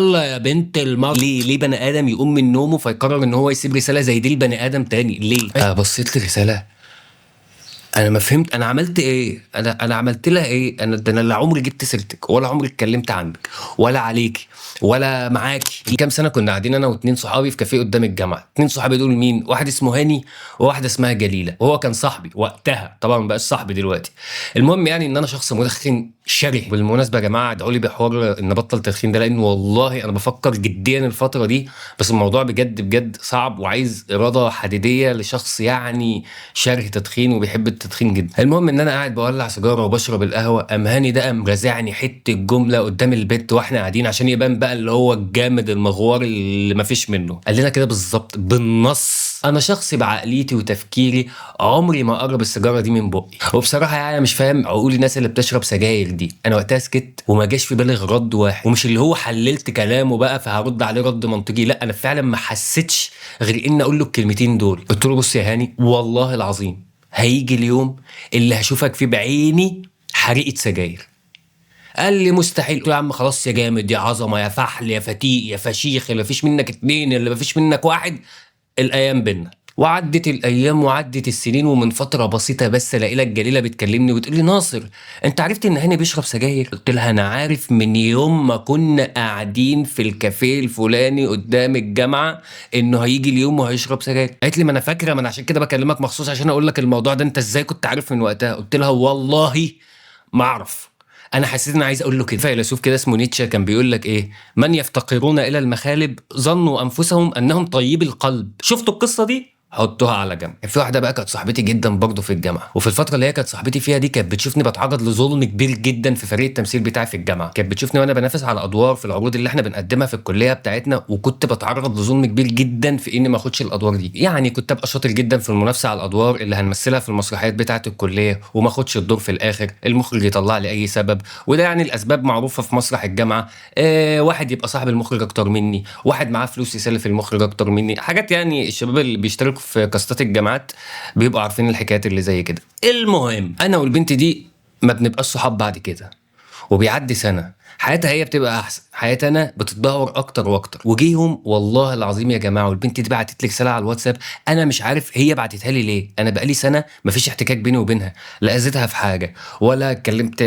يلا يا بنت المصر، ليه بني ادم يقوم من نومه فيقرر ان هو يسيب رساله زي دي لبني ادم تاني؟ ليه؟ بصيت للرساله، انا ما فهمت انا عملت ايه. انا عملت لها ايه؟ انا لا عمري جبت سيرتك ولا عمري اتكلمت عنك ولا عليكي ولا معاكي. في كام سنه كنا قاعدين انا واتنين صحابي في كافيه قدام الجامعه. اتنين صحابي دول مين؟ واحد اسمه هاني وواحده اسمها جليله، وهو كان صاحبي وقتها، طبعا ما بقاش صاحبي دلوقتي. المهم يعني ان انا شخص مدخن شره. بالمناسبه يا جماعه ادعوا لي بحوار ان بطل تدخين ده، لان والله انا بفكر جديا الفتره دي، بس الموضوع بجد بجد صعب وعايز اراده حديديه لشخص يعني شره تدخين وبيحب التدخين جدا. المهم ان انا قاعد بولع سيجاره وبشرب القهوه، قام هاني ده قام رازعني حته جمله قدام البيت واحنا قاعدين عشان يبان بقى اللي هو الجامد المغوار اللي مفيش منه. قال لنا كده بالظبط بالنص: انا شخص بعقليتي وتفكيري عمري ما اقرب السيجاره دي من بقي. وبصراحه يعني انا مش فاهم عقول الناس اللي بتشرب سجاير دي. انا وقتها سكت وما جاش في بالي غير رد واحد، ومش اللي هو حللت كلامه بقى فهرد عليه رد منطقي، لا انا فعلا ما حسيتش غير ان اقول له الكلمتين دول. قلت له: بص يا هاني، والله العظيم هيجي اليوم اللي هشوفك فيه بعيني حريقه سجاير. قال لي: مستحيل. قلت له: يا عم خلاص يا جامد يا عظمه يا فحل يا فتيق يا فشيخ، اللي مفيش منك اتنين اللي مفيش منك واحد. الايام بينا وعدت الايام وعدت السنين، ومن فتره بسيطه بس الاقي لك جليله بتكلمني وتقول لي: ناصر، انت عرفت ان هاني بيشرب سجاير؟ قلت لها: انا عارف من يوم ما كنا قاعدين في الكافيه الفلاني قدام الجامعه انه هيجي اليوم وهيشرب سجاير. قالت لي: ما انا فاكره، ما انا عشان كده بكلمك مخصوص عشان اقول لك الموضوع ده، انت ازاي كنت عارف من وقتها؟ قلت لها: والله ما اعرف. انا حسيت ان عايز اقول له كده. فيلسوف كده اسمه نيتشه كان بيقول لك ايه: من يفتقرون الى المخالب ظنوا انفسهم انهم طيب القلب. شفتوا القصه دي؟ حطوها على جنب. في واحده بقى كانت صاحبتي جدا برضه في الجامعه، وفي الفتره اللي هي كانت صاحبتي فيها دي كانت بتشوفني بتعرض لظلم كبير جدا في فريق التمثيل بتاعي في الجامعه. كانت بتشوفني وانا بنافس على ادوار في العروض اللي احنا بنقدمها في الكليه بتاعتنا، وكنت بتعرض لظلم كبير جدا في اني ما اخدش الادوار دي. يعني كنت ابقى شاطر جدا في المنافسه على الادوار اللي هنمثلها في المسرحيات بتاعه الكليه وما اخدش الدور في الاخر، المخرج يطلع لي اي سبب. وده يعني الاسباب معروفه في مسرح الجامعه. واحد يبقى صاحب المخرج اكتر مني، واحد معاه فلوس يسلف المخرج اكتر مني، حاجات يعني الشباب اللي بيشتركوا في كاستات الجامعات بيبقوا عارفين الحكايات اللي زي كده. المهم انا والبنت دي ما بنبقاش صحاب بعد كده، وبيعدي سنه حياتها هي بتبقى احسن، حياتي انا بتتدهور اكتر واكتر. وجيهم والله العظيم يا جماعه، والبنت دي بعتت لي رساله على الواتساب، انا مش عارف هي بعتتها لي ليه. انا بقالي سنه مفيش احتكاك بيني وبينها، لا اذيتها في حاجه ولا اتكلمت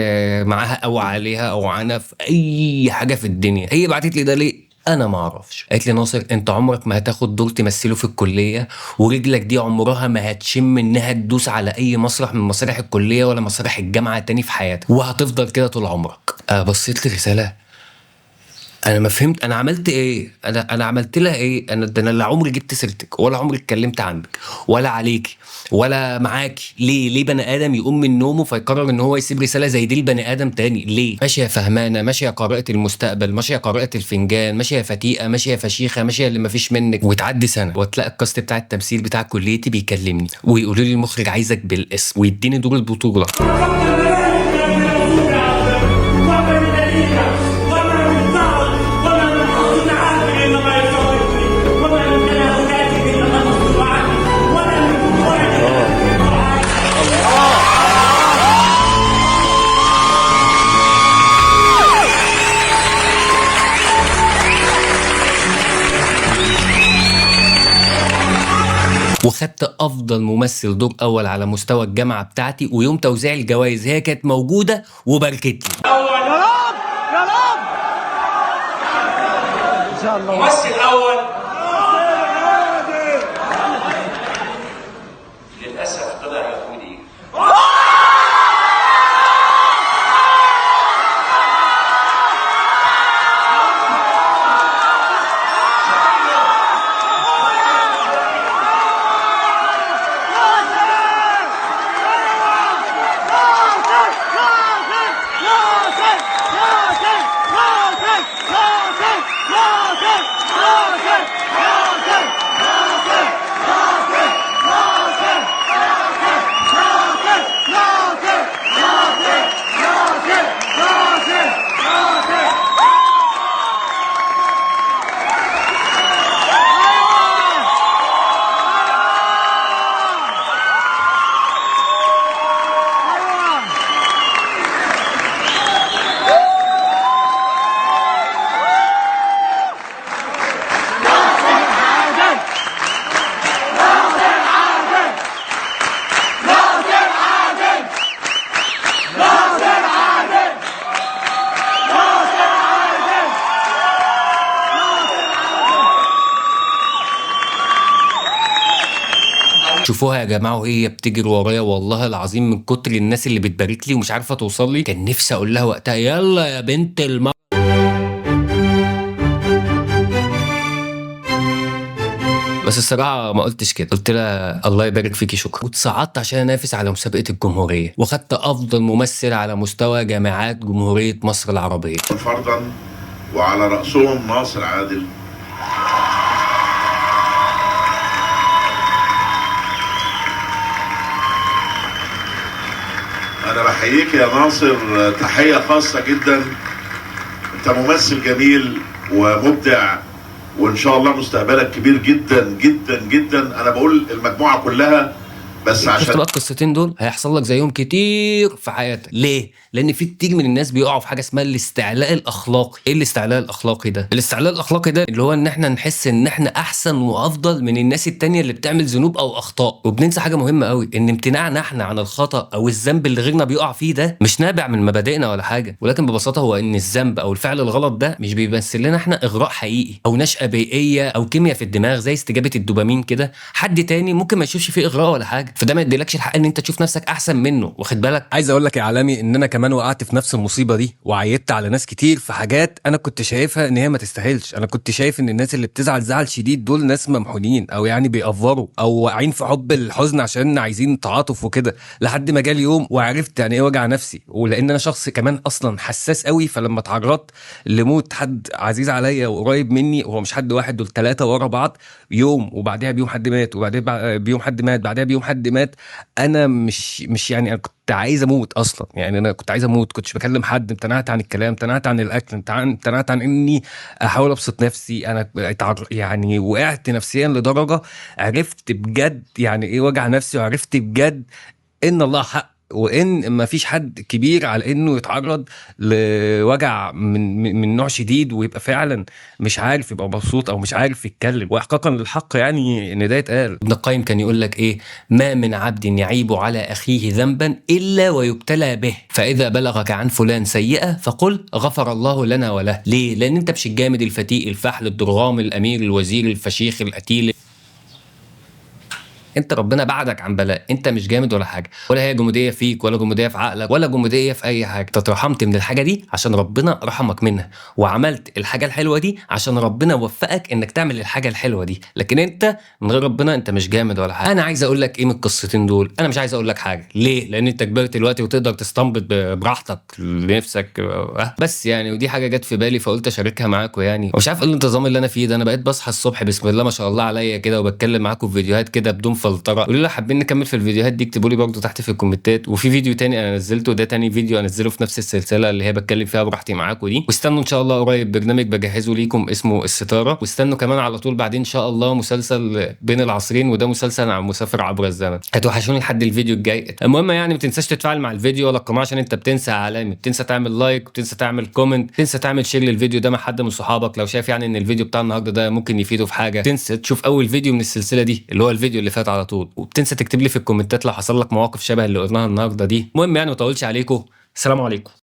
معاها او عليها او عنها في اي حاجه في الدنيا. هي بعتت لي ده ليه؟ انا ما اعرفش. قالت لي: ناصر، انت عمرك ما هتاخد دور تمثله في الكليه، ورجلك دي عمرها ما هتشم انها تدوس على اي مسرح من مسارح الكليه ولا مسارح الجامعه تاني في حياتك، وهتفضل كده طول عمرك. بصيت للرساله، انا ما فهمت انا عملت ايه. انا عملت لها ايه؟ انا لا عمري جبت سيرتك ولا عمري اتكلمت عنك ولا عليكي ولا معاكي. ليه بني ادم يقوم من نومه فيقرر ان هو يسيب رساله زي دي لبني ادم تاني؟ ليه؟ ماشيه يا فهمانه، ماشيه يا قارئه المستقبل، ماشيه يا قارئه الفنجان، ماشيه يا فتيقه، ماشيه يا فشيخه، ماشيه اللي ما فيش منك. وتعدي سنه وتلاقي الكاست بتاع التمثيل بتاع كليتي بيكلمني ويقولوا لي: المخرج عايزك بالاسم ويديني دور البطوله. وخدت افضل ممثل دور اول على مستوى الجامعه بتاعتي، ويوم توزيع الجوائز هي كانت موجوده وباركت لي. يا رب يا رب ان شاء الله. ممثل اول للاسف طلع يهودي. شوفوها يا جماعه وهي بتجري ورايا، والله العظيم من كتر الناس اللي بتبارك لي ومش عارفه توصل لي كان نفسي اقول لها وقتها يلا يا بنت بس الصراحه ما قلتش كده، قلت لها الله يبارك فيكي شكرا، وتصعدت عشان انافس على مسابقه الجمهوريه وخدت افضل ممثل على مستوى جامعات جمهوريه مصر العربيه فردا، وعلى راسهم ناصر عادل. انا بحييك يا ناصر تحيه خاصه جدا، انت ممثل جميل ومبدع، وان شاء الله مستقبلك كبير جدا جدا جدا. انا بقول المجموعه كلها بس عشان شفت بقى القصتين دول هيحصل لك زيهم كتير في حياتك. ليه؟ لان في كتير من الناس بيقعوا في حاجه اسمها الاستعلاء الاخلاقي. ايه الاستعلاء الاخلاقي ده؟ الاستعلاء الاخلاقي ده اللي هو ان احنا نحس ان احنا احسن وافضل من الناس التانية اللي بتعمل ذنوب او اخطاء، وبننسى حاجه مهمه قوي، ان امتناعنا احنا عن الخطا او الذنب اللي غيرنا بيقع فيه ده مش نابع من مبادئنا ولا حاجه، ولكن ببساطه هو ان الذنب او الفعل الغلط ده مش بيمثل لنا احنا اغراء حقيقي او نشأة بيئيه او كيمياء في الدماغ زي استجابه الدوبامين كده. حد تاني ممكن ما يشوفش فيه اغراء ولا حاجه، فده ما يديلكش الحق ان انت تشوف نفسك احسن منه. واخد بالك؟ عايز اقول لك يا عالمي ان انا كمان وقعت في نفس المصيبه دي، وعيدت على ناس كتير في حاجات انا كنت شايفها ان هي ما تستاهلش. انا كنت شايف ان الناس اللي بتزعل زعل شديد دول ناس ممحونين، او يعني بيأفوروا او واقعين في حب الحزن عشان عايزين تعاطف وكده، لحد ما جالي يوم وعرفت يعني ايه وجع نفسي. ولان انا شخص كمان اصلا حساس قوي، فلما اتعرضت لموت حد عزيز عليا وقريب مني، هو مش حد واحد، دول 3 ورا بعض، يوم وبعدها بيوم حد مات، وبعدها بيوم حد مات، بعدها بيوم حد مات، انا مش يعني انا كنت عايز اموت اصلا. يعني انا كنت عايز اموت، كنتش بكلم حد، امتنعت عن الكلام، امتنعت عن الاكل، امتنعت عن اني احاول ابسط نفسي. انا يعني وقعت نفسيا لدرجه عرفت بجد يعني ايه وجع نفسي، وعرفت بجد ان الله حق، وان ما فيش حد كبير على انه يتعرض لوجع من نوع شديد ويبقى فعلا مش عارف يبقى مبسوط او مش عارف يتكلم. واحقاقا للحق يعني ان ده يتقال. ابن القيم كان يقول لك ايه؟ ما من عبد يعيب على اخيه ذنبا الا ويبتلى به، فاذا بلغك عن فلان سيئه فقل غفر الله لنا وله. ليه؟ لان انت مش الجامد الفتيق الفحل الضرغام الامير الوزير الفشيخ القتيل، انت ربنا بعدك عن بلاء، انت مش جامد ولا حاجه، ولا هي جموديه فيك ولا جموديه في عقلك ولا جموديه في اي حاجه. انت اترحمت من الحاجه دي عشان ربنا رحمك منها، وعملت الحاجه الحلوه دي عشان ربنا وفقك انك تعمل الحاجه الحلوه دي، لكن انت من غير ربنا انت مش جامد ولا حاجه. انا عايز اقول لك ايه من القصتين دول؟ انا مش عايز اقول لك حاجه. ليه؟ لان انت كبرت دلوقتي وتقدر تستنبط براحتك لنفسك بس يعني، ودي حاجه جت في بالي فقلت اشاركها معاكم يعني. ومش عارف ايه الانتظام اللي انا فيه ده، انا بقيت بصحى الصبح بسم الله ما شاء الله عليا كده وبتكلم معاكم في فيديوهات كده بدون فلتره. قولوا لي حابين نكمل في الفيديوهات دي، اكتبوا لي برضه تحت في الكومنتات. وفي فيديو تاني انا نزلته، ده تاني فيديو انزله في نفس السلسله اللي هي بتكلم فيها براحتي معاكم دي. واستنوا ان شاء الله قريب برنامج بجهزه ليكم اسمه الستاره، واستنوا كمان على طول بعدين ان شاء الله مسلسل بين العصرين، وده مسلسل عن مسافر عبر الزمن. هتوحشوني لحد الفيديو الجاي. المهم يعني ما تنساش تتفاعل مع الفيديو ولا القناه عشان انت بتنسى يا عالمي، بتنسى تعمل لايك، بتنسى تعمل كومنت، بتنسى تعمل شير للفيديو ده مع حد من صحابك لو شايف يعني ان الفيديو بتاع النهارده ده ممكن يفيده في حاجه. تنسى تشوف اول فيديو من السلسله دي اللي هو الفيديو اللي فات على طول، وبتنسى تكتب لي في الكومنتات لو حصل لك مواقف شبه اللي قلناها النهارده دي. المهم يعني ما اطولش عليكم، السلام عليكم.